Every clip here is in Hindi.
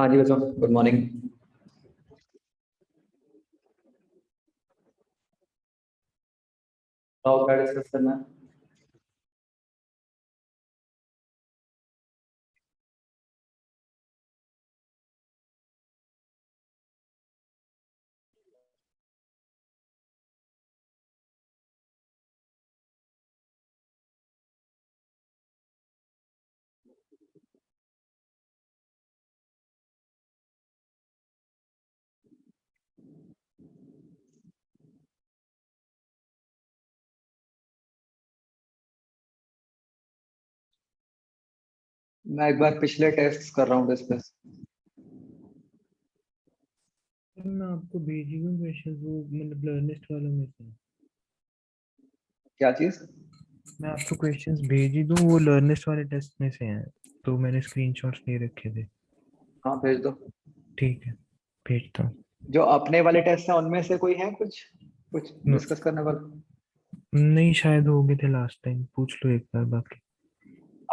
हाँ जी बच्चों, गुड मॉर्निंग। और क्या डिस्कस करना है? मैं एक बार पिछले टेस्ट कर रहा हूँ डिस्कस। सर मैं आपको भेजी हूँ क्वेश्चन, वो मतलब लर्निस्ट वालों में से। क्या चीज? मैं आपको क्वेश्चंस भेजी दूँ, वो लर्निस्ट वाले टेस्ट में से हैं, तो मैंने स्क्रीनशॉट्स ले रखे थे। हाँ भेज दो। ठीक है, भेजता हूँ। जो अपने वाले टेस्ट हैं उनमें से कोई है कुछ कुछ न- डिस्कस करने वाला? नहीं, शायद हो गए थे लास्ट टाइम, पूछ लो एक बार बाकी।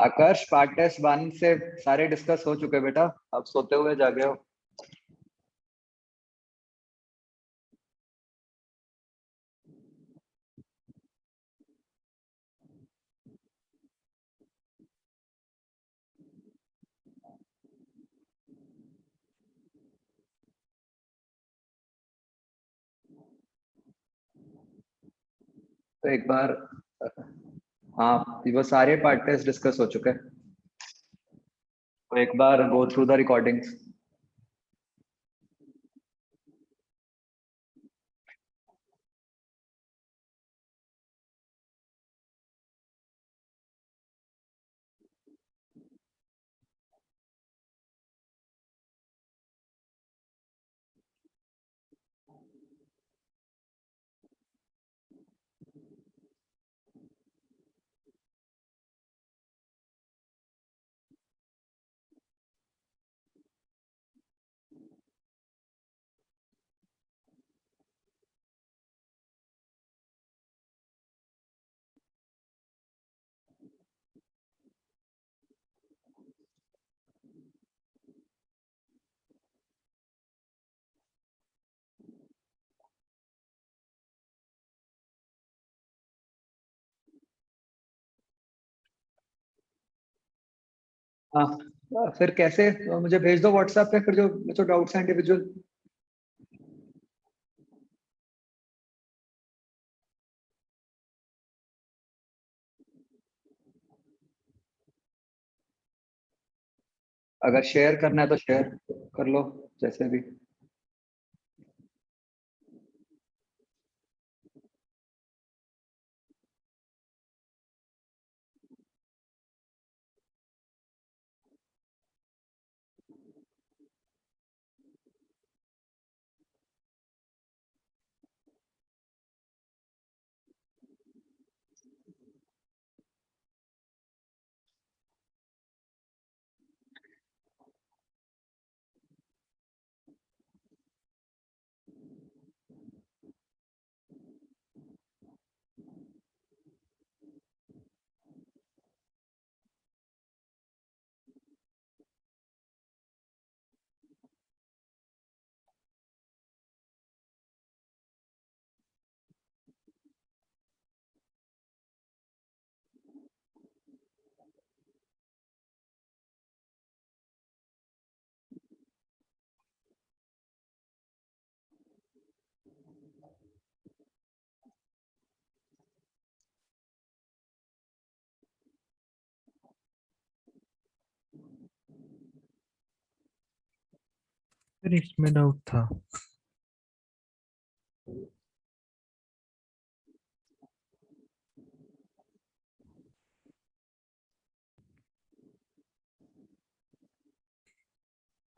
आकाश, पार्ट टेस्ट 1 से सारे डिस्कस हो चुके बेटा। अब सोते हुए जागे हो। तो एक बार, हाँ वो सारे पार्ट टेस्ट डिस्कस हो चुके हैं। तो एक बार गो थ्रू द रिकॉर्डिंग्स। हाँ, फिर कैसे? मुझे भेज दो व्हाट्सएप पे, फिर जो जो डाउट्स हैं इंडिविजुअल। अगर शेयर करना है तो शेयर कर लो, जैसे भी। फिर इसमें डाउट था।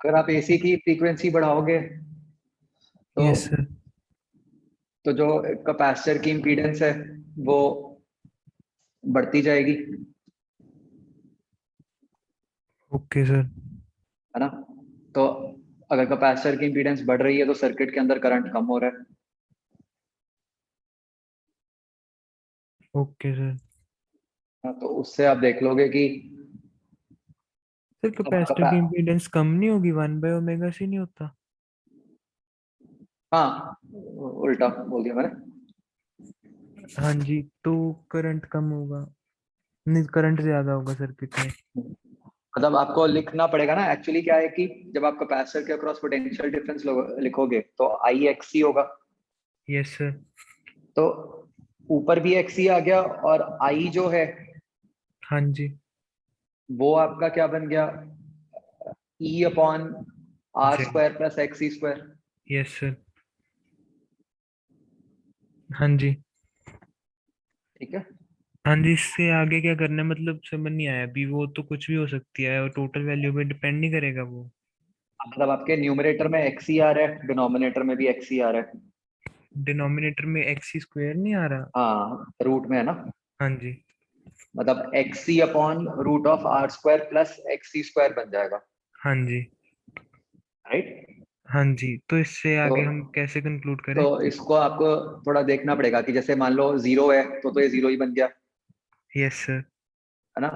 अगर आप एसी की फ्रीक्वेंसी बढ़ाओगे तो यस सर। तो जो कैपेसिटर की इम्पीडेंस है वो बढ़ती जाएगी, ओके सर। है ना? तो अगर कैपेसिटर की इम्पीडेंस बढ़ रही है तो सर्किट के अंदर करंट कम हो रहा है। Okay sir. हाँ, तो उससे आप देख लोगे कि सर अब कैपेसिटर की इम्पीडेंस कम नहीं होगी, 1/ओमेगा से नहीं होता? हाँ, उल्टा बोल दिया मैंने। हाँ जी, तो करंट कम होगा, नहीं करंट ज्यादा होगा सर्किट में। मतलब आपको लिखना पड़ेगा ना, एक्चुअली क्या है कि जब आप कैपेसिटर के अक्रॉस पोटेंशियल डिफरेंस लिखोगे तो आई एक्स ही होगा। Yes sir. तो ऊपर भी एक्स ही आ गया, और आई जो है हाँ जी। वो आपका क्या बन गया, E upon R Z. Square plus X E square. Yes sir. हाँ जी। ठीक है। हाँ जी, इससे आगे क्या करना है, मतलब समझ नहीं आया अभी। वो तो कुछ भी हो सकती है और टोटल वैल्यू पे डिपेंड नहीं करेगा वो? मतलब आपके न्यूमरेटर में एक्स ही आ रहा है, डिनोमिनेटर में भी एक्स ही आ रहा है। डिनोमिनेटर में एक्स स्क्वायर नहीं आ रहा? हाँ, रूट में है ना। हाँ जी। मतलब X C upon root of R square plus X C square बन जाएगा, हाँ जी। राइट। हाँ जी, तो इससे तो आगे हम कैसे कंक्लूड तो करें? इसको आपको थोड़ा देखना पड़ेगा कि जैसे मान लो जीरो है तो ये जीरो ही बन गया, यस सर। है ना।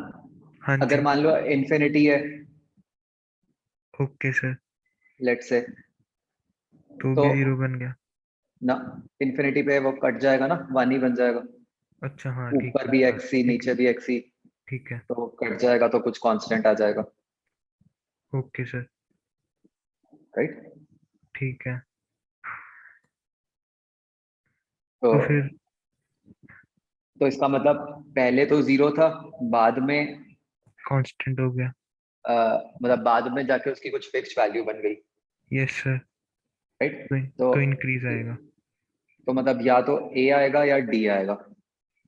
हाँ अगर जी। मान लो इन्फिनिटी है, ओके सर। लेट से, तो तो भी जीरो बन गया? ना, इन्फिनिटी पे वो कट जाएगा ना, वन ही बन जाएगा। अच्छा हाँ ठीक ऊपर है भी हाँ, एक्स सी ठीक नीचे है। भी एक्स सी, ठीक है। तो कट जाएगा तो कुछ कांस्टेंट आ जाएगा, ओके सर। राइट। ठीक है। तो तो फिर इसका मतलब पहले तो जीरो था, बाद में कांस्टेंट हो गया? मतलब बाद में जाके उसकी कुछ फिक्स्ड वैल्यू बन गई, यस सर। राइट। तो तो तो इंक्रीज आएगा? मतलब या तो ए आएगा या डी आएगा,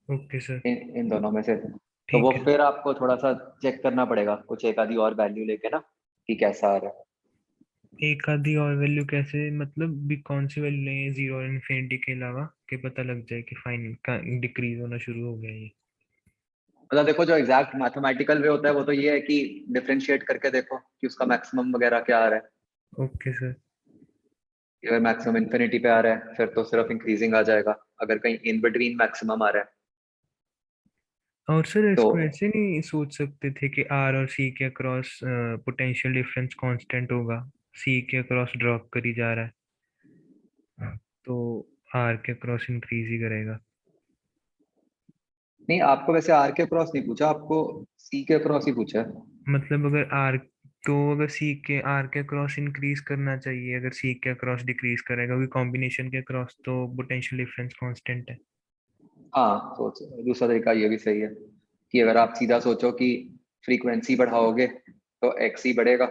ओके सर। इन दोनों में से। तो वो ठीक है। फिर आपको थोड़ा सा चेक करना पड़ेगा कुछ एक आधी और वैल्यू लेके ना, कि कैसा आ रहा है। एक आधी और वैल्यू कैसे, मतलब भी कौन सी वैल्यू लेंगे जीरो और इन्फिनिटी के अलावा, कि पता लग जाए कि फाइन का डिक्रीज होना शुरू हो गया ये? मतलब देखो, जो एग्जैक्ट मैथमेटिकल वे होता है वो तो ये है कि डिफरेंशिएट करके देखो कि उसका मैक्सिमम वगैरह क्या आ रहा है। Okay sir. अगर मैक्सिमम इन्फिनिटी पे आ रहा है फिर तो सिर्फ इंक्रीजिंग आ जाएगा, अगर कहीं इन बिटवीन मैक्सिमम आ रहा है और सर तो। इसको ऐसे नहीं सोच सकते थे कि आर और सी के अक्रॉस पोटेंशियल डिफरेंस कांस्टेंट होगा, सी के अक्रॉस ड्रॉप करी जा रहा है तो आर के अक्रॉस इंक्रीज ही करेगा? नहीं, आपको वैसे आर के क्रॉस नहीं पूछा, आपको सी के क्रॉस ही पूछा है। मतलब अगर आर, तो अगर सी के आर के क्रॉस इंक्रीज करना चाहिए अगर सी के क्रॉस डिक्रीज करेगा, क्योंकि कॉम्बिनेशन के क्रॉस तो पोटेंशियल डिफरेंस कांस्टेंट है। हाँ, सोच दूसरा तरीका ये भी सही है कि अगर आप सीधा सोचो कि फ्रीक्वेंसी बढ़ाओगे तो एक्स ही बढ़ेगा,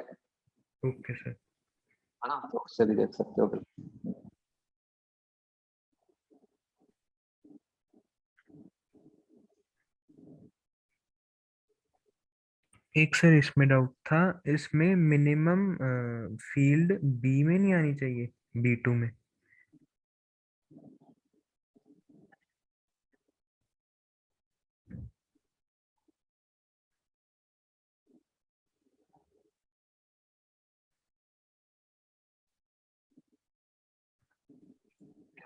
ओके सर। है ना, तो उससे भी देख सकते हो फिर। एक सर इसमें डाउट था, इसमें मिनिमम फील्ड बी में नहीं आनी चाहिए, B2 में?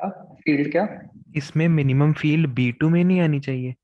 क्या फील्ड क्या? इसमें मिनिमम फील्ड B2 में नहीं आनी चाहिए?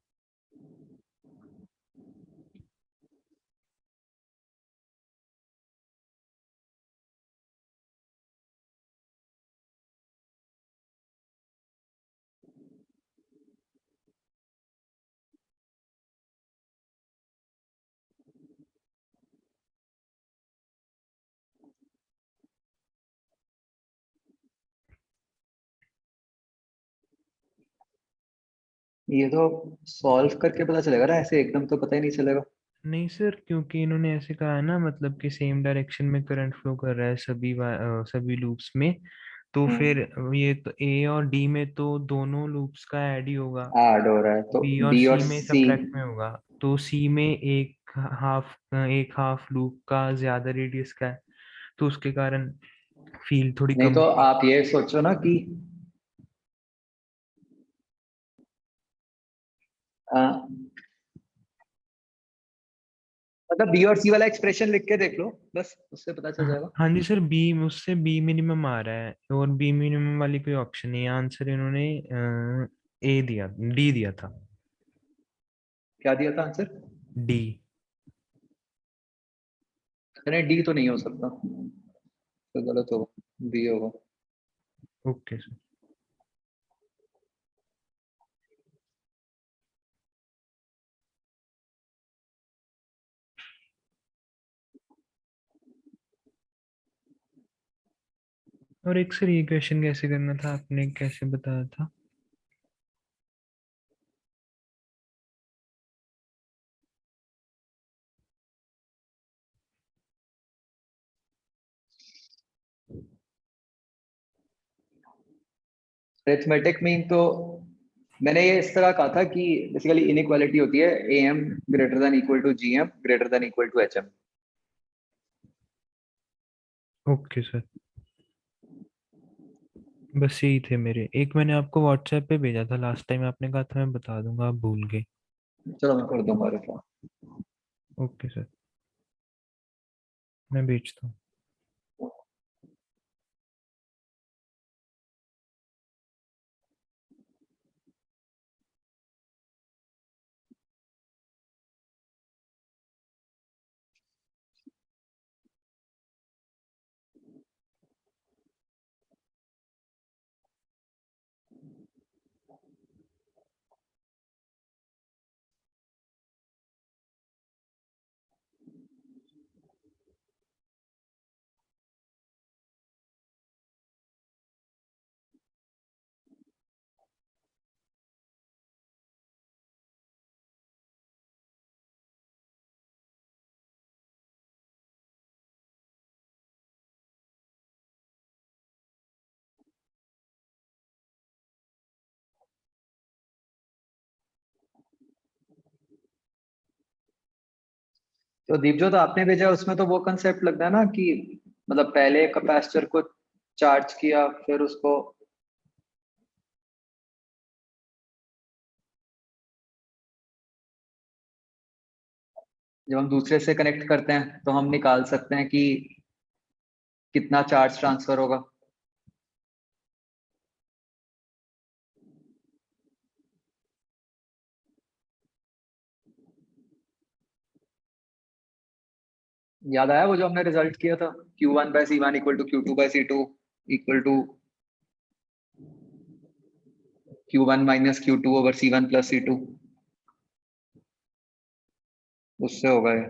ये तो सॉल्व करके पता चलेगा ना, ऐसे एकदम तो पता ही नहीं चलेगा। नहीं सर, क्योंकि इन्होंने ऐसे कहा है ना, मतलब कि सेम डायरेक्शन में करंट फ्लो कर रहा है सभी लूप्स में। तो फिर हम्म, ये तो ए और डी में तो दोनों लूप्स का ऐड ही होगा, ऐड हो रहा है तो बी और बी और सी में सी। सब्ट्रैक्ट में होगा। तो सी में एक हाफ लूप का ज्यादा रेडियस का है, तो उसके कारण फील्ड थोड़ी नहीं कम तो होगी। आप ये सोचो ना कि अ, मतलब बी और सी वाला एक्सप्रेशन लिख के देख लो, बस उससे पता चल हाँ जाएगा। हाँ जी सर, बी उससे बी मिनिमम आ रहा है, और बी मिनिमम वाली कोई ऑप्शन नहीं है। आंसर इन्होंने ए दिया, डी दिया था। क्या दिया था आंसर? डी। नहीं, डी तो नहीं हो सकता, तो गलत होगा, बी होगा। Okay sir. और एक सर ये क्वेश्चन कैसे करना था, आपने कैसे बताया था? अरिथमेटिक मीन तो मैंने ये इस तरह कहा था कि बेसिकली इनइक्वालिटी होती है A M greater than equal to G M greater than equal to H M. Okay sir, बस यही थे मेरे। एक मैंने आपको व्हाट्सएप पे भेजा था लास्ट टाइम, आपने कहा था मैं बता दूंगा, आप भूल गए। चलो मैं कर दूंगा रिप्लाई। ओके सर, मैं भेजता हूँ। तो दीपजोत आपने भेजा उसमें तो वो कंसेप्ट लगता है ना कि मतलब पहले कैपेसिटर को चार्ज किया फिर उसको, जब हम दूसरे से कनेक्ट करते हैं तो हम निकाल सकते हैं कि कितना चार्ज ट्रांसफर होगा। याद आया वो जो हमने रिजल्ट किया था, Q1/C1 equal to Q2/C2 equal to Q1 minus Q2 over C1 plus C2, उससे होगा ये।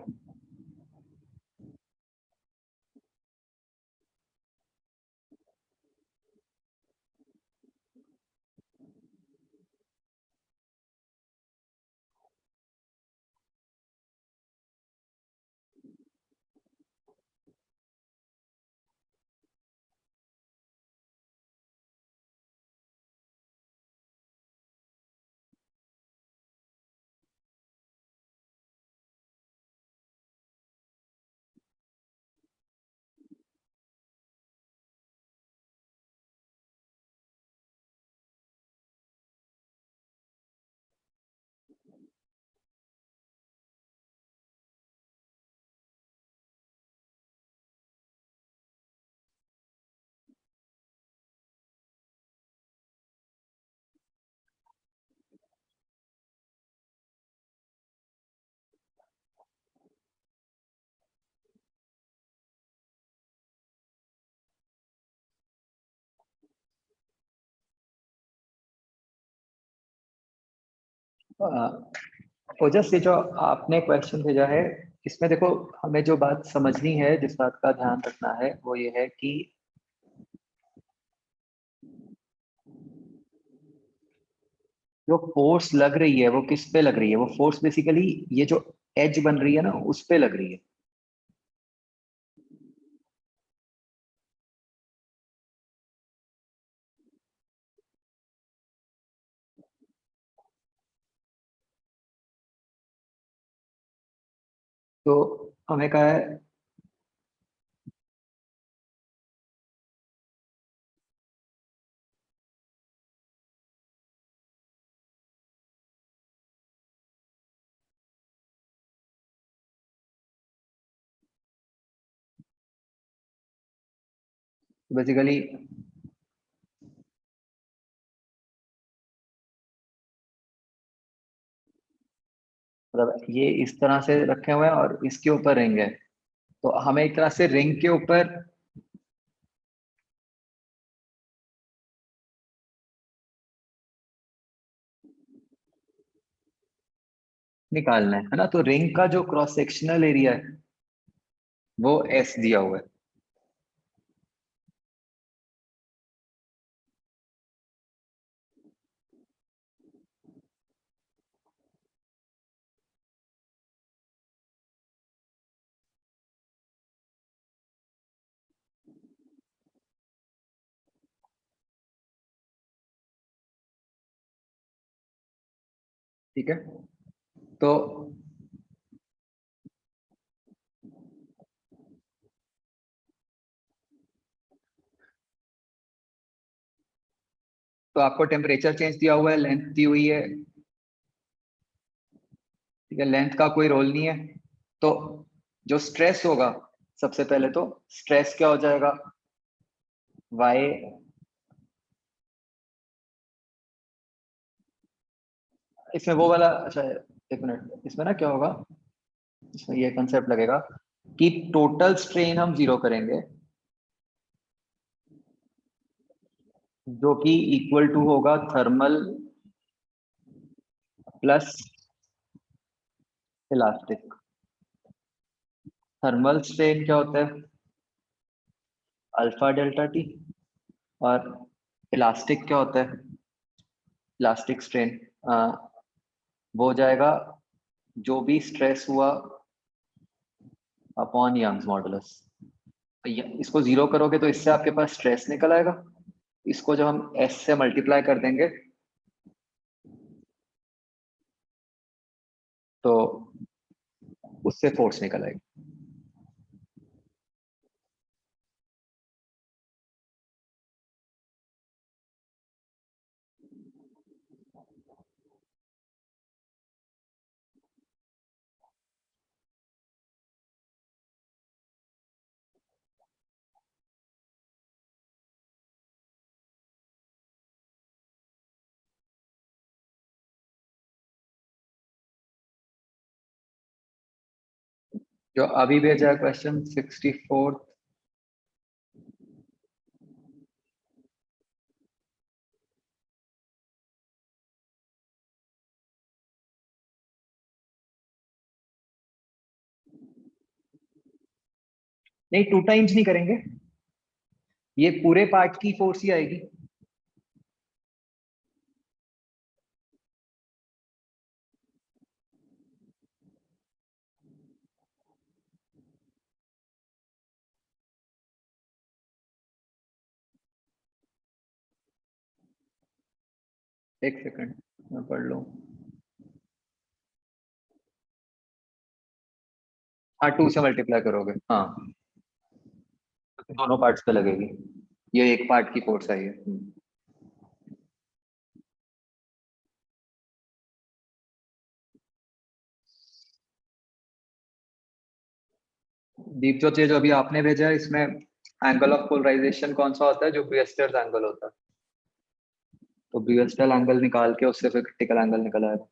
ओजस, ये जो आपने क्वेश्चन भेजा है इसमें देखो, हमें जो बात समझनी है, जिस बात का ध्यान रखना है वो ये है कि जो फोर्स लग रही है वो किस पे लग रही है। वो फोर्स बेसिकली ये जो एज बन रही है ना उस पे लग रही है। तो हमें कहा है बेसिकली, मतलब ये इस तरह से रखे हुए हैं और इसके ऊपर रहेंगे। तो हमें एक तरह से रिंग के ऊपर निकालना है ना। तो रिंग का जो क्रॉस सेक्शनल एरिया है वो एस दिया हुआ है। ठीक है। तो आपको टेम्परेचर चेंज दिया हुआ है, लेंथ दी हुई है। ठीक है, लेंथ का कोई रोल नहीं है। तो जो स्ट्रेस होगा, सबसे पहले तो स्ट्रेस क्या हो जाएगा, वाई, इसमें वो वाला, अच्छा एक मिनट, इसमें ना क्या होगा, इसमें ये कंसेप्ट लगेगा कि टोटल स्ट्रेन हम जीरो करेंगे, जो कि इक्वल टू होगा thermal plus elastic. Thermal strain क्या होता है, अल्फा डेल्टा टी। और इलास्टिक क्या होता है, इलास्टिक स्ट्रेन वो हो जाएगा जो भी स्ट्रेस हुआ अपॉन यंग्स मॉडुलस। इसको जीरो करोगे तो इससे आपके पास स्ट्रेस निकल आएगा। इसको जब हम एस से मल्टीप्लाई कर देंगे तो उससे फोर्स निकल आएगी। जो अभी भेजा है क्वेश्चन 64, नहीं 2 टाइम्स नहीं करेंगे, ये पूरे पार्ट की फोर्स ही आएगी। एक सेकंड मैं पढ़ लूं। हाँ 2 से मल्टीप्लाई करोगे, हाँ दोनों पार्ट्स पे लगेगी, ये एक पार्ट की फोर्स आई है। दीप ज्योति जो अभी आपने भेजा है इसमें एंगल ऑफ पोलराइजेशन कौन सा होता है, जो ब्यूस्टर्स एंगल होता है। तो ब्यूस्टर एंगल निकाल के उससे फिर क्रिटिकल एंगल निकल आएगा।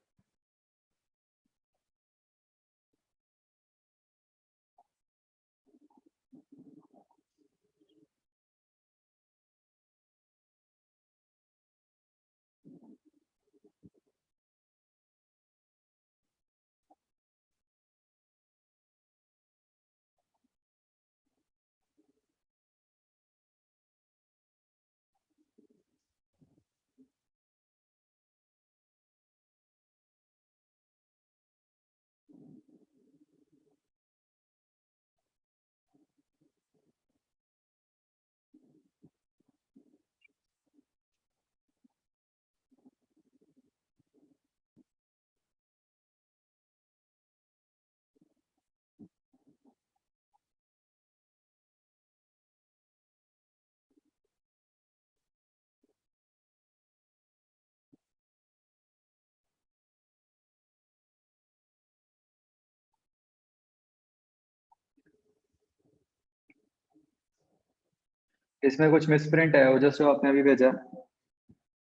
इसमें कुछ मिसप्रिंट है, वो जैसे आपने अभी भेजा,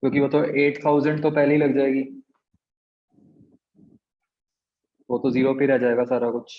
क्योंकि वो तो 8000 तो पहले ही लग जाएगी, वो तो जीरो पे रह जाएगा सारा कुछ।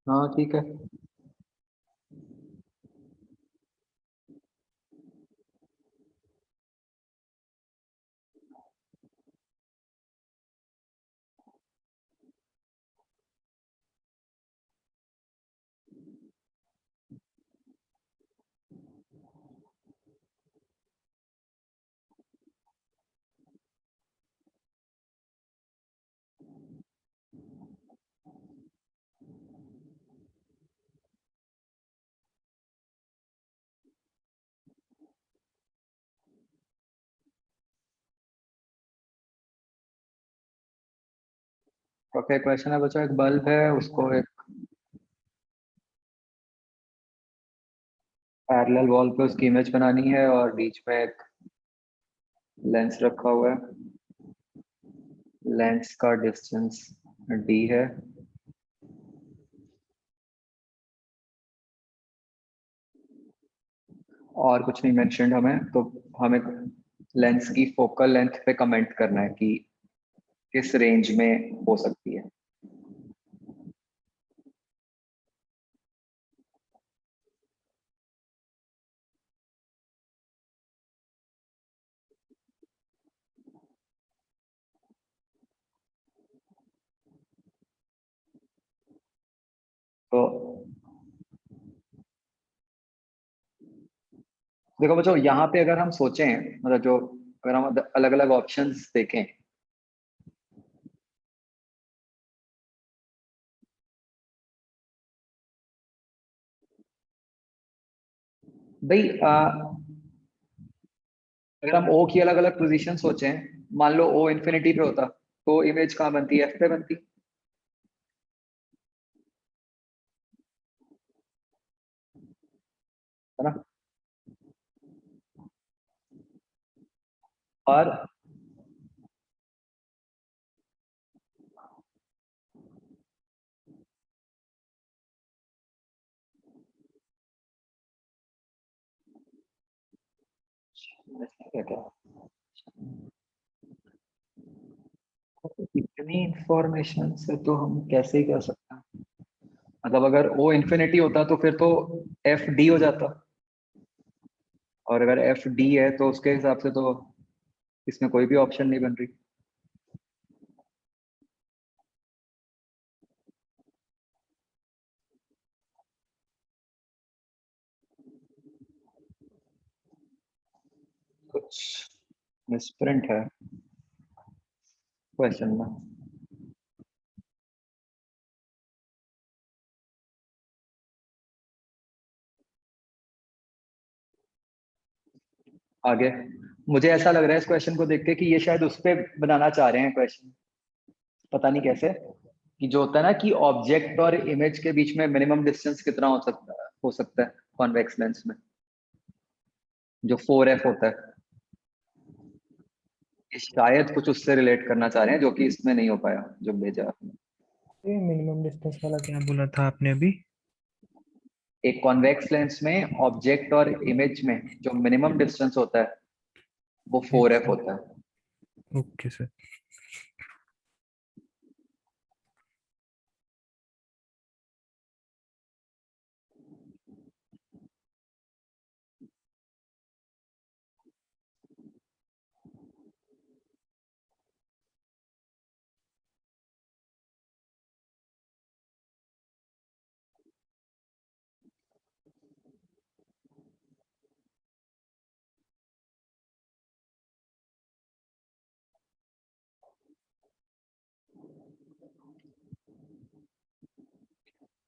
हाँ ठीक है। ओके, क्वेश्चन है बच्चों, एक बल्ब है, उसको एक पैरेलल वॉल पे उसकी इमेज बनानी है और बीच में एक लेंस रखा हुआ है। लेंस का डिस्टेंस d है। और कुछ नहीं मेंशन्ड हमें, तो हमें लेंस की फोकल लेंथ पे कमेंट करना है कि किस रेंज में हो सकती है। तो देखो बच्चों, यहाँ पे अगर हम सोचें, मतलब जो अगर हम अलग अलग ऑप्शंस देखें, भाई अगर हम ओ की अलग अलग पोजीशन सोचें, मान लो ओ इन्फिनिटी पे होता तो इमेज कहाँ बनती, एफ पे बनती, है ना। और इतनी इंफॉर्मेशन से तो हम कैसे ही कर सकते हैं। मतलब अगर ओ इन्फिनिटी होता तो फिर तो एफ डी हो जाता, और अगर एफ डी है तो उसके हिसाब से तो इसमें कोई भी ऑप्शन नहीं बन रही। कुछ मिसप्रिंट है क्वेश्चन में। आगे मुझे ऐसा लग रहा है इस क्वेश्चन को देख के कि ये शायद उस पे बनाना चाह रहे हैं क्वेश्चन, पता नहीं कैसे, कि जो होता है ना कि ऑब्जेक्ट और इमेज के बीच में मिनिमम डिस्टेंस कितना हो सकता है कॉन्वेक्स लेंस में, जो 4f होता है। ये शायद कुछ उससे रिलेट करना चाह रहे हैं जो कि इसमें नहीं हो पाया जो भेजा आपने। ये मिनिमम डिस्टेंस वाला क्या बोला था आपने अभी? एक कॉन्वेक्स लेंस में ऑब्जेक्ट और इमेज में जो मिनिमम डिस्टेंस होता है वो 4f होता है। Okay sir.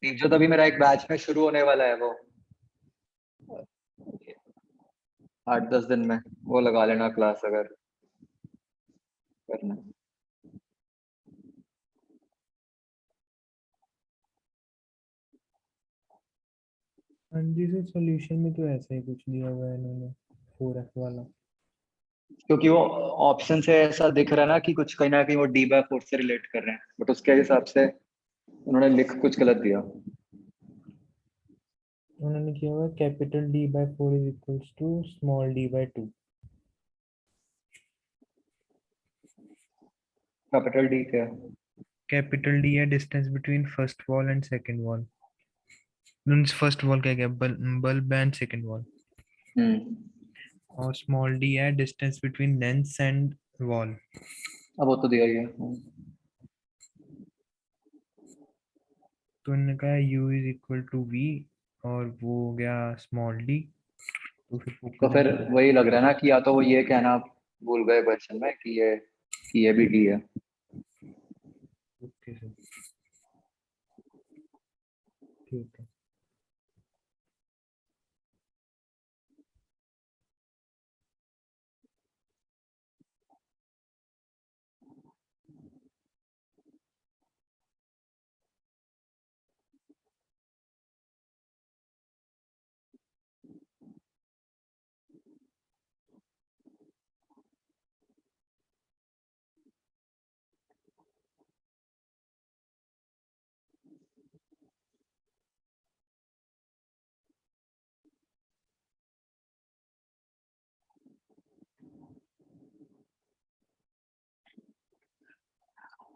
जो तभी मेरा एक बैच में शुरू होने वाला है वो 8-10 दिन में, वो लगा लेना क्लास अगर करना है। हाँ जी सर, सॉल्यूशन में तो ऐसा ही कुछ दिया हुआ है इन्होंने, 4f वाला। क्योंकि वो ऑप्शन से ऐसा दिख रहा है ना कि कुछ कहीं ना कहीं वो d/4 से रिलेट कर रहे हैं, बट उसके हिसाब से उन्होंने लिख कुछ गलत दिया। उन्होंने किया हुआ capital D/4 is equals to small d/2। Capital D क्या है? कैपिटल डी है distance between first wall and second wall. Means first wall क्या गया, बल्ब एंड सेकंड वॉल। हम्म। और स्मॉल डी है distance between lens and wall. अब वो तो दिया ही है। तो इन्होंने कहा U is equal to V, और वो हो गया स्मॉल डी। तो फिर तो फोकस फिर एंगल। वही लग रहा है ना कि या तो वो ये कहना भूल गए क्वेश्चन में कि ये भी डी है। ओके सर, ठीक है।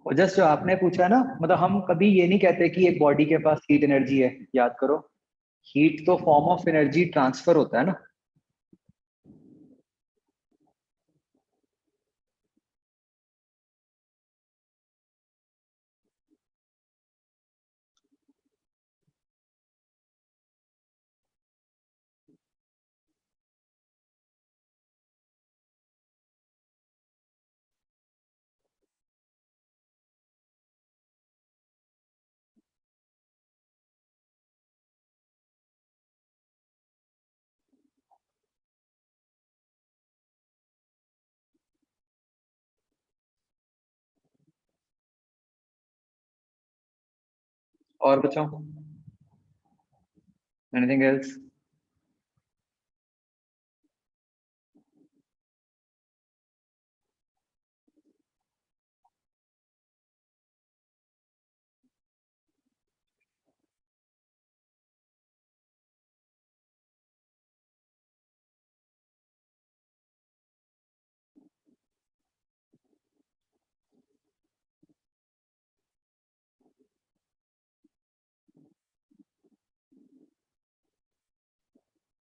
और जस्ट जो आपने पूछा है ना, मतलब हम कभी ये नहीं कहते कि एक बॉडी के पास हीट एनर्जी है। याद करो, हीट तो फॉर्म ऑफ एनर्जी ट्रांसफर होता है ना। और बचाओ, एनीथिंग एल्स?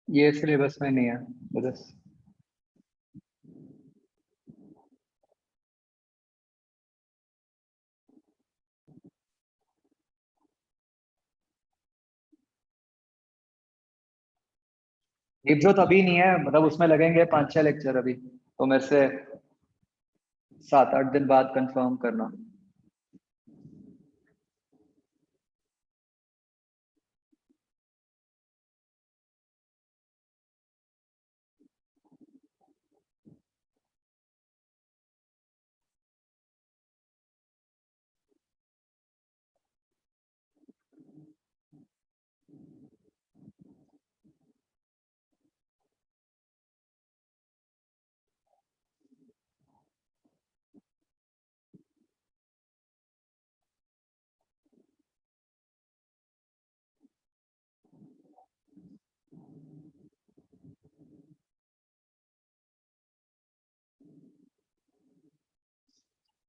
ये सिलेबस में नहीं है तो बस। डिब्रो तो अभी नहीं है, मतलब उसमें लगेंगे 5-6 लेक्चर अभी, तो मेरे से 7-8 दिन बाद कंफर्म करना।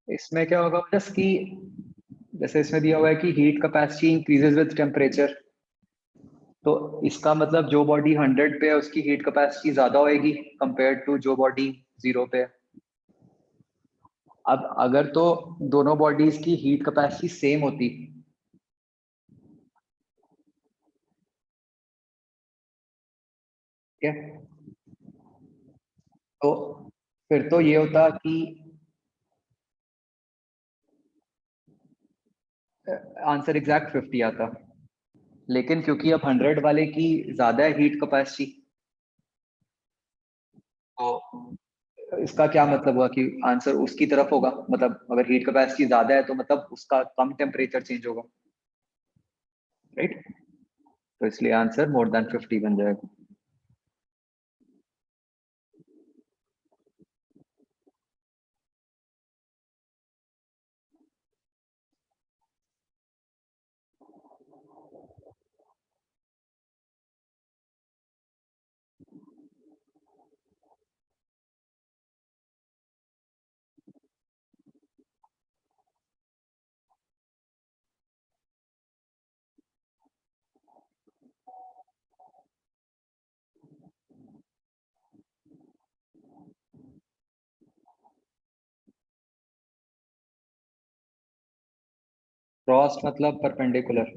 इसमें क्या होगा जस्ट कि जैसे इसमें दिया हुआ है कि heat capacity increases with temperature, तो इसका मतलब जो बॉडी 100 पे है उसकी हीट कैपेसिटी ज्यादा होएगी कंपेयर टू जो बॉडी 0 पे है। अब अगर तो दोनों बॉडीज की हीट कैपेसिटी सेम होती, ठीक है, तो फिर तो ये होता कि आंसर एग्जैक्ट 50 आता। लेकिन क्योंकि अब 100 वाले की ज्यादा है हीट कैपेसिटी, तो इसका क्या मतलब हुआ कि आंसर उसकी तरफ होगा। मतलब अगर हीट कैपेसिटी ज्यादा है तो मतलब उसका कम टेम्परेचर चेंज होगा, राइट? तो इसलिए आंसर मोर देन 50 बन जाएगा। क्रॉस मतलब परपेंडिकुलर।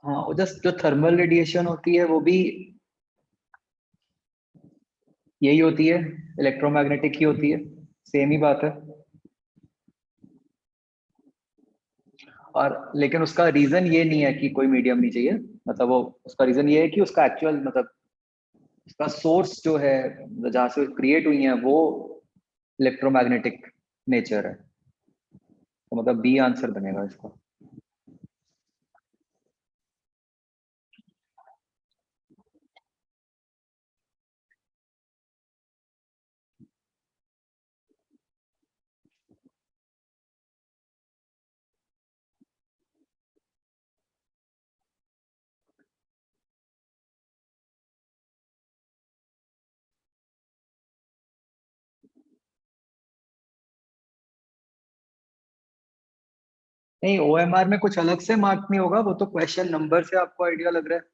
हाँ, और जस्ट जो थर्मल रेडिएशन होती है वो भी यही होती है, इलेक्ट्रोमैग्नेटिक ही होती है, सेम ही बात है। और लेकिन उसका रीजन ये नहीं है कि कोई मीडियम नहीं चाहिए, मतलब वो उसका रीजन ये है कि उसका एक्चुअल मतलब उसका सोर्स जो है जहाँ से क्रिएट हुई है वो इलेक्ट्रोमैग्नेटिक नेचर है, तो मतलब बी आंसर बनेगा इसका। नहीं, ओएमआर में कुछ अलग से मार्क नहीं होगा, वो तो क्वेश्चन नंबर से आपको आइडिया लग रहा है।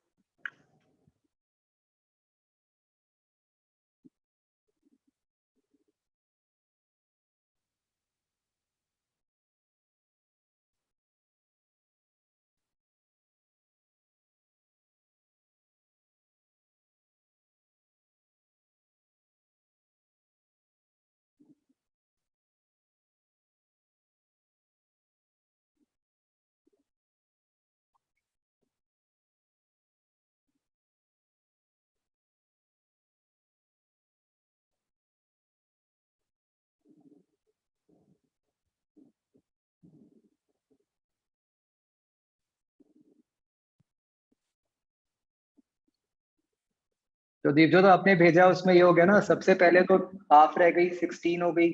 तो दीप जो आपने भेजा उसमें ये हो गया ना, सबसे पहले तो हाफ रह गई, 16 हो गई,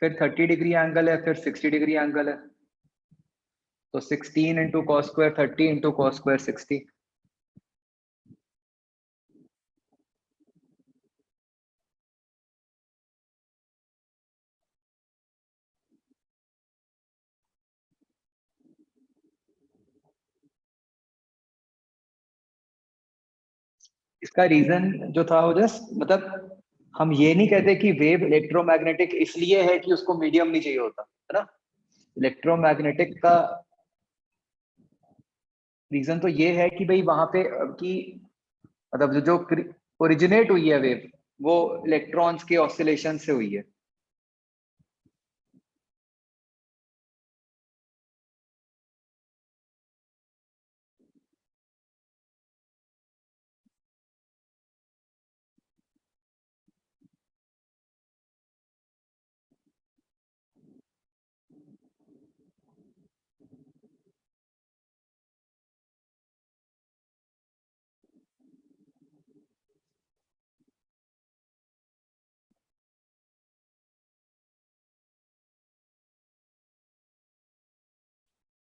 फिर 30 डिग्री एंगल है, फिर 60 डिग्री एंगल है, तो 16 into cos square 30 into cos square 60। इसका रीजन जो था वो जस्ट मतलब हम ये नहीं कहते कि वेव इलेक्ट्रोमैग्नेटिक इसलिए है कि उसको मीडियम नहीं चाहिए होता है ना। इलेक्ट्रोमैग्नेटिक का रीजन तो ये है कि भाई वहां पे कि मतलब जो ओरिजिनेट हुई है वेव वो इलेक्ट्रॉन्स के ऑसिलेशन से हुई है।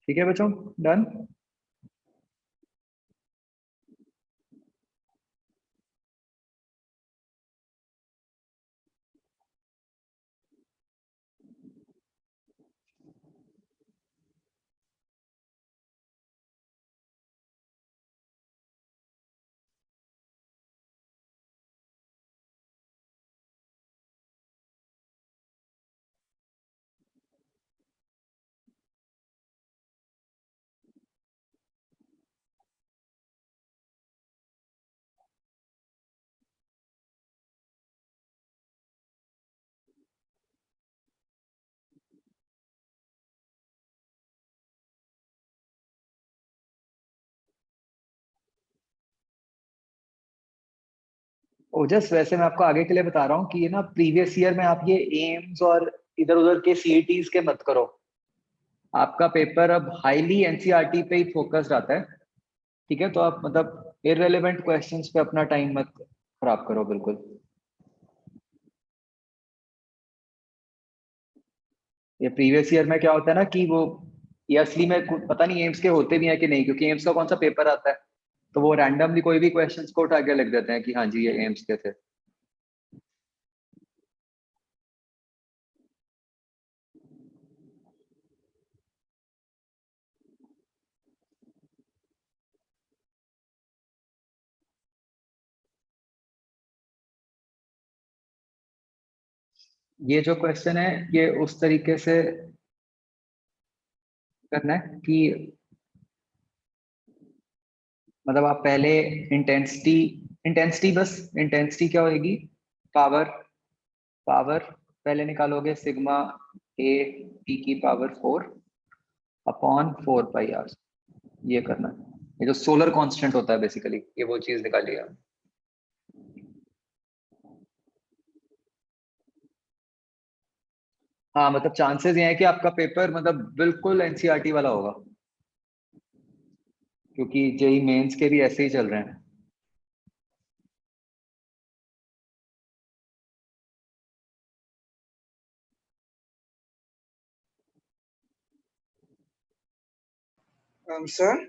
ठीक है बच्चों, डन। ओजस, वैसे मैं आपको आगे के लिए बता रहा हूँ कि ये ना प्रीवियस ईयर में आप ये एम्स और इधर उधर के सीईटीज के मत करो। आपका पेपर अब हाईली एनसीईआरटी पे ही फोकस्ड आता है। ठीक है, तो आप मतलब इररेलेवेंट क्वेश्चंस पे अपना टाइम मत खराब करो बिल्कुल। ये प्रीवियस ईयर में क्या होता है ना कि वो, ये असली में पता नहीं एम्स के होते भी हैं कि नहीं, क्योंकि एम्स का कौन सा पेपर आता है, तो वो रैंडमली कोई भी क्वेश्चंस को उठा के लिख देते हैं कि हाँ जी ये एम्स के थे। ये जो क्वेश्चन है ये उस तरीके से करना है कि मतलब आप पहले इंटेंसिटी, बस इंटेंसिटी क्या होगी, पावर, पहले निकालोगे सिग्मा ए टी की पावर 4 अपॉन 4 पाई आर। ये करना है, ये जो सोलर कांस्टेंट होता है बेसिकली, ये वो चीज निकालिएगा। हाँ मतलब चांसेस ये है कि आपका पेपर मतलब बिल्कुल एनसीईआरटी वाला होगा, क्योंकि जेई मेंस के भी ऐसे ही चल रहे हैं। सर,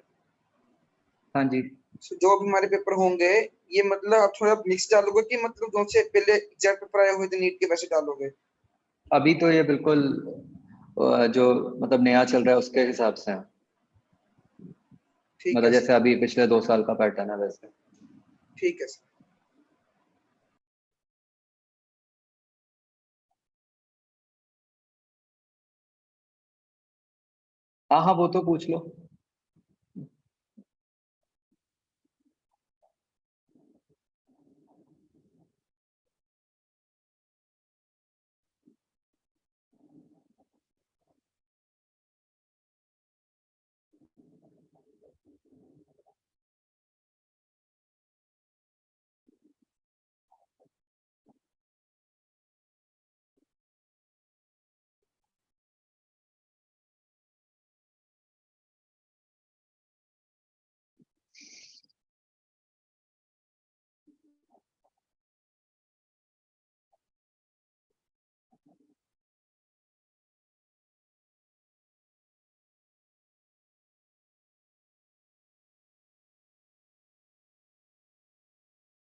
हाँ जी, जो भी हमारे पेपर होंगे, ये मतलब आप थोड़ा मिक्स डालोगे कि मतलब जो से पहले एग्जैक्ट पेपर आए हुए थे नीट के वैसे डालोगे? अभी तो ये बिल्कुल जो मतलब नया चल रहा है उसके हिसाब से है। ठीक है मतलब सर। जैसे अभी पिछले 2 साल का पैटर्न है वैसे। ठीक है सर। हाँ हाँ, वो तो पूछ लो।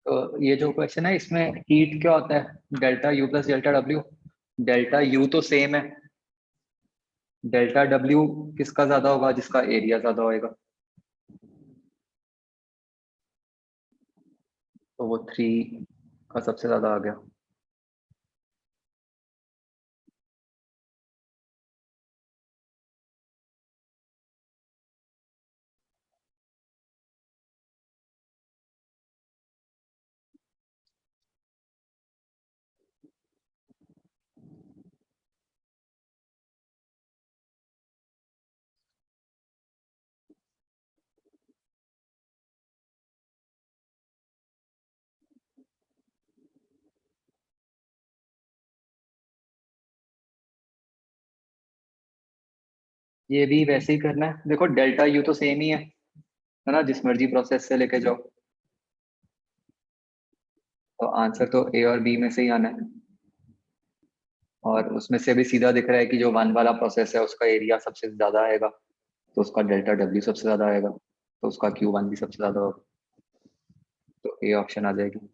तो ये जो क्वेश्चन है इसमें हीट क्या होता है, delta U plus delta W. Delta U तो सेम है, डेल्टा डब्ल्यू किसका ज्यादा होगा, जिसका एरिया ज्यादा होएगा, तो वो 3 का सबसे ज्यादा आ गया। ये भी वैसे ही करना है, देखो डेल्टा यू तो सेम ही है ना, जिस मर्जी प्रोसेस से लेके जाओ, तो आंसर तो ए और बी में से ही आना है। और उसमें से भी सीधा दिख रहा है कि जो 1 वाला प्रोसेस है उसका एरिया सबसे ज्यादा आएगा। तो उसका डेल्टा डब्ल्यू सबसे ज़्यादा आएगा, तो उसका Q1 भी सबसे ज़्यादा होगा, तो ए ऑप्शन आ जाएगी।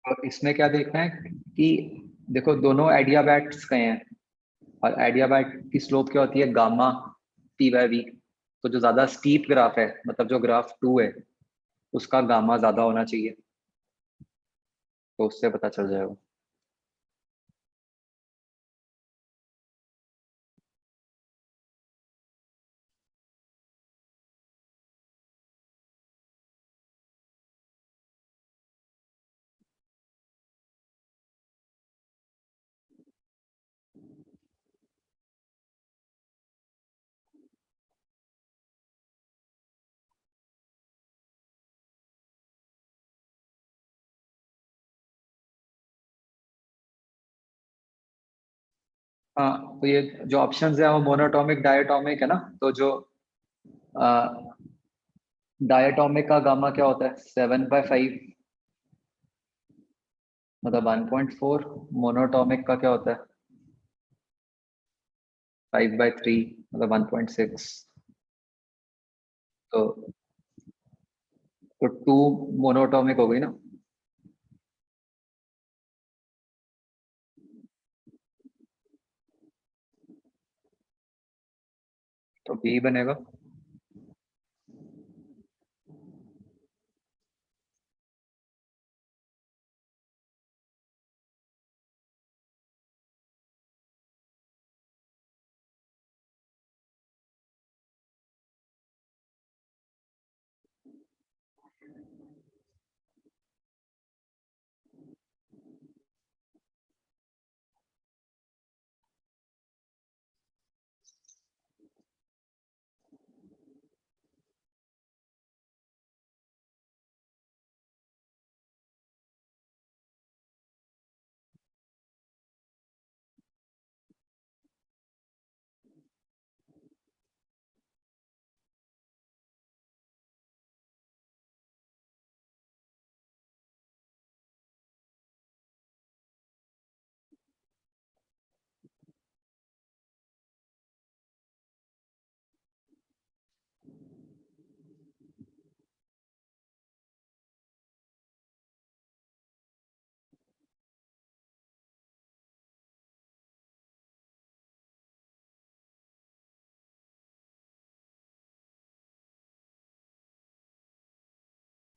और इसमें क्या देखना है कि देखो दोनों एडियाबैट्स गए हैं, और एडियाबैट की स्लोप क्या होती है, गामा पी बाय वी। तो जो ज्यादा स्टीप ग्राफ है, मतलब जो ग्राफ 2 है, उसका गामा ज्यादा होना चाहिए, तो उससे पता चल जाएगा। हाँ, तो ये जो ऑप्शंस है वो मोनोटॉमिक डायटोमिक है ना, तो जो डायटोमिक का गामा क्या होता है, 7/5, मतलब 1.4। मोनोटॉमिक का क्या होता है, 5/3, मतलब 1.6। तो 2 मोनोटॉमिक हो गई ना। तो बी बनेगा।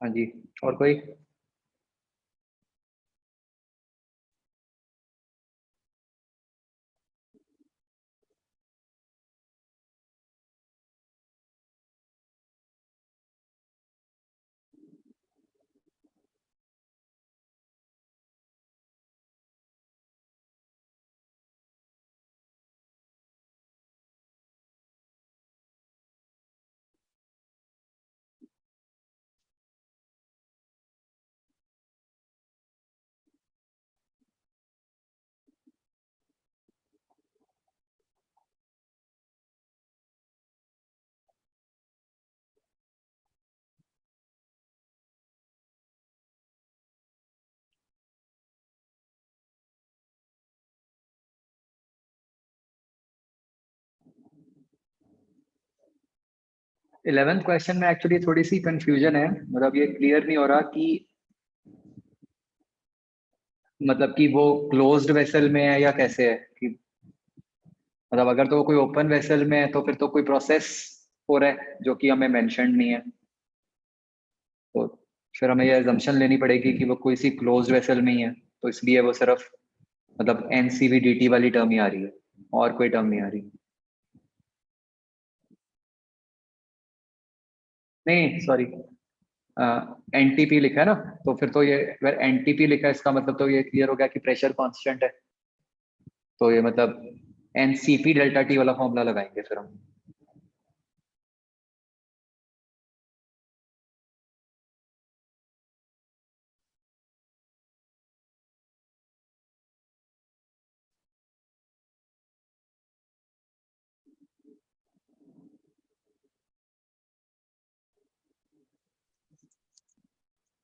हाँ जी, और कोई? 11th क्वेश्चन में एक्चुअली थोड़ी सी कंफ्यूजन है, मतलब ये क्लियर नहीं हो रहा कि मतलब कि वो क्लोज्ड वेसल में है या कैसे है, कि मतलब अगर तो वो कोई ओपन वेसल में है तो फिर तो कोई प्रोसेस हो रहा है जो कि हमें मेंशन नहीं है, तो फिर हमें ये अजम्पशन लेनी पड़ेगी कि वो कोई सी क्लोज्ड वेसल में ही है, तो इसलिए वो सिर्फ मतलब एनसीवीडीटी वाली टर्म ही आ रही है और कोई टर्म नहीं आ रही। नहीं सॉरी, एनटीपी लिखा है ना, तो फिर तो ये अगर एनटीपी लिखा है इसका मतलब तो ये क्लियर हो गया कि प्रेशर कांस्टेंट है, तो ये मतलब एनसीपी डेल्टा टी वाला फॉर्मूला लगाएंगे फिर हम।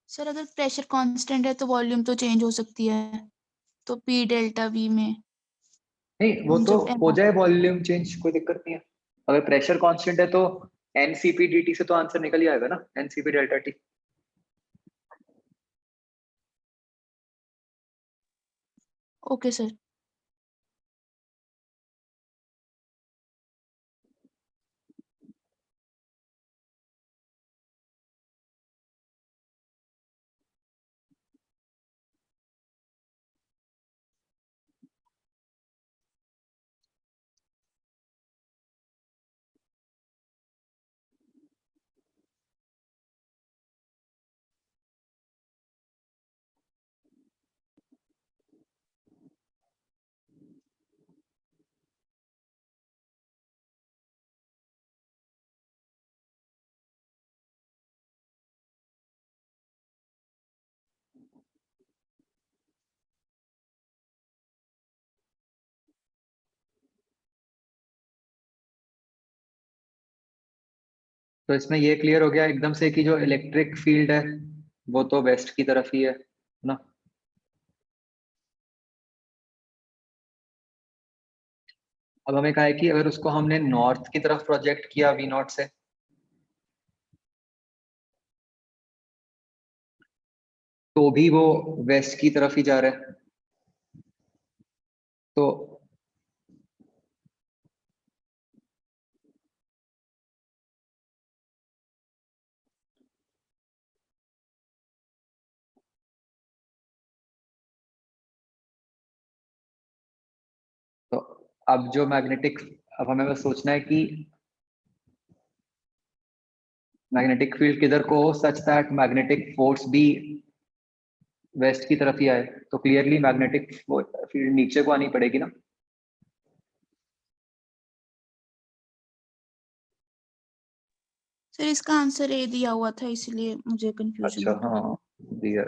सर अगर प्रेशर कांस्टेंट है तो वॉल्यूम तो चेंज हो सकती है, तो पी डेल्टा वी में नहीं वो तो जब हो जाए वॉल्यूम चेंज, कोई दिक्कत नहीं है। अगर प्रेशर कांस्टेंट है तो एनसीपी डीटी से तो आंसर निकल ही आएगा ना, NCP delta T. Okay sir. तो इसमें ये क्लियर हो गया एकदम से कि जो इलेक्ट्रिक फील्ड है वो तो वेस्ट की तरफ ही है ना। अब हमें कहा है कि अगर उसको हमने नॉर्थ की तरफ प्रोजेक्ट किया वी नॉट से, तो भी वो वेस्ट की तरफ ही जा रहा है, तो तो अब जो मैग्नेटिक, अब हमें बस सोचना है कि मैग्नेटिक फील्ड किधर को हो सच दैट मैग्नेटिक फोर्स भी वेस्ट की तरफ ही आए, तो क्लियरली मैग्नेटिक फील्ड नीचे को आनी पड़ेगी ना। सर इसका आंसर ए दिया हुआ था इसलिए मुझे कंफ्यूजन अच्छा हो रही है। हाँ दिया।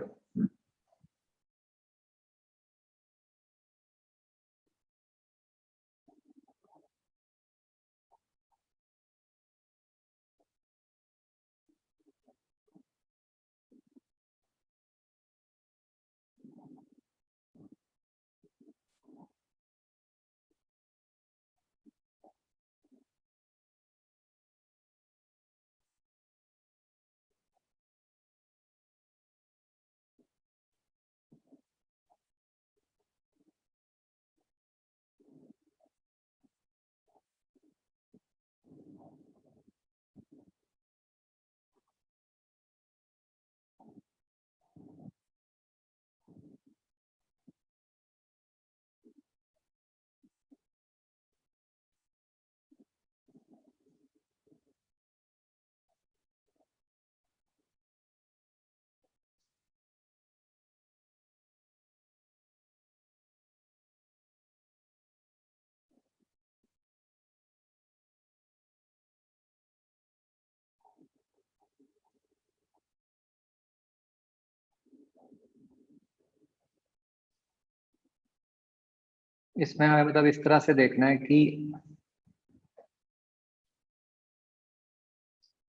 इसमें हमें मतलब इस तरह से देखना है कि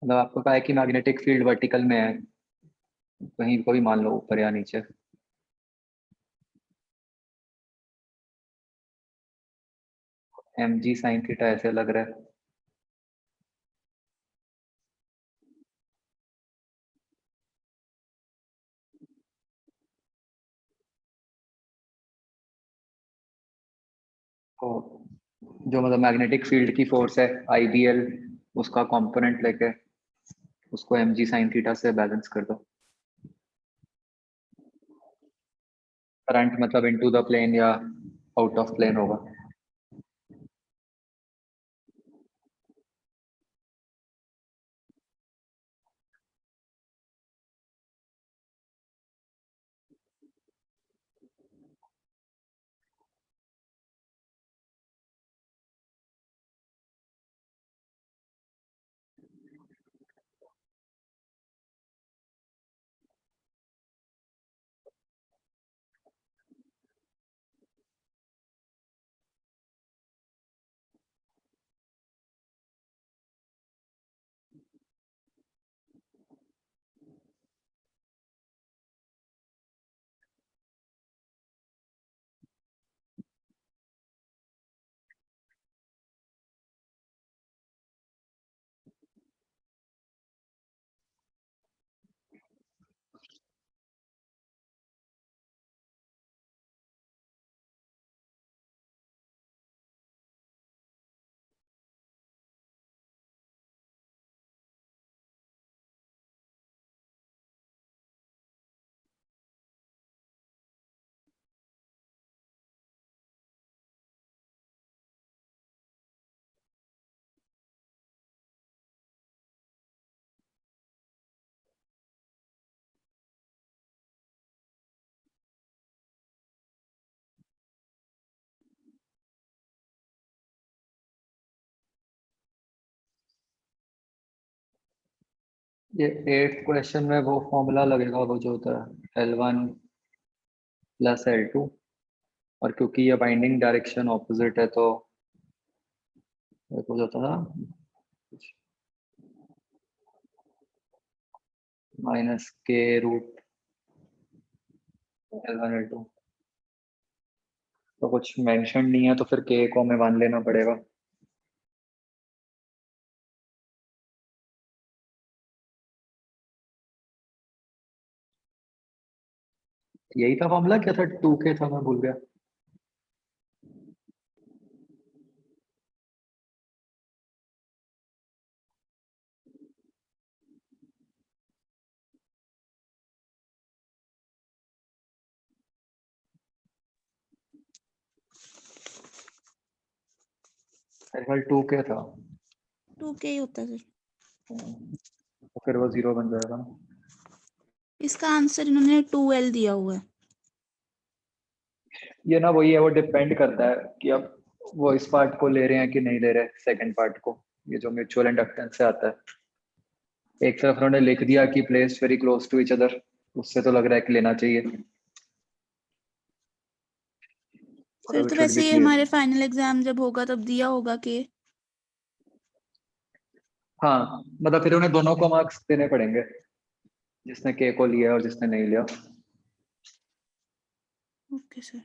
मतलब आपको कहा है कि मैग्नेटिक फील्ड वर्टिकल में है, कहीं को भी मान लो ऊपर या नीचे, एम जी साइन थीटा ऐसे लग रहा है। तो जो मतलब मैग्नेटिक फील्ड की फोर्स है IBL, उसका कंपोनेंट लेके उसको mg sin थीटा से बैलेंस कर दो। करंट मतलब इनटू द प्लेन या आउट ऑफ प्लेन होगा। ये 8th क्वेश्चन में वो फॉर्मूला लगेगा, वो जो होता है L1 प्लस L2, और क्योंकि ये बाइंडिंग डायरेक्शन ऑपोजिट है तो एक हो जाता है माइनस के रूट L1 L2। तो कुछ मेंशन नहीं है तो फिर के को हमें मान लेना पड़ेगा। यही था फॉर्मूला, क्या था 2k था, मैं भूल गया। मेरे ख्याल 2k था, 2k ही होता है सर। तो फिर वो 0 बन जाएगा ना। इसका आंसर इन्होंने 2l दिया हुआ है। ये ना वही है, वो डिपेंड करता है कि अब वो इस पार्ट को ले रहे हैं कि नहीं ले रहे, सेकंड पार्ट को, ये जो म्यूचुअल इंडक्टेंस से आता है। एक तरफ उन्होंने लिख दिया कि place very close to each other, उससे तो लग रहा है कि लेना चाहिए। फिर It तो should वैसे be ही clear. हमारे फाइनल एग्जाम जब होगा तब दिया होगा कि हाँ, मतलब फिर उन्हें दोनों को मार्क्स देने पड़ेंगे, जिसने के को लिया और जिसने नहीं लिया। Okay sir.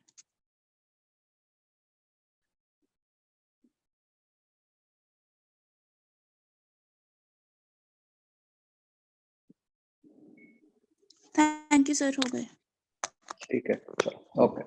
Thank you sir, हो गए। ठीक है, चलो, ओके।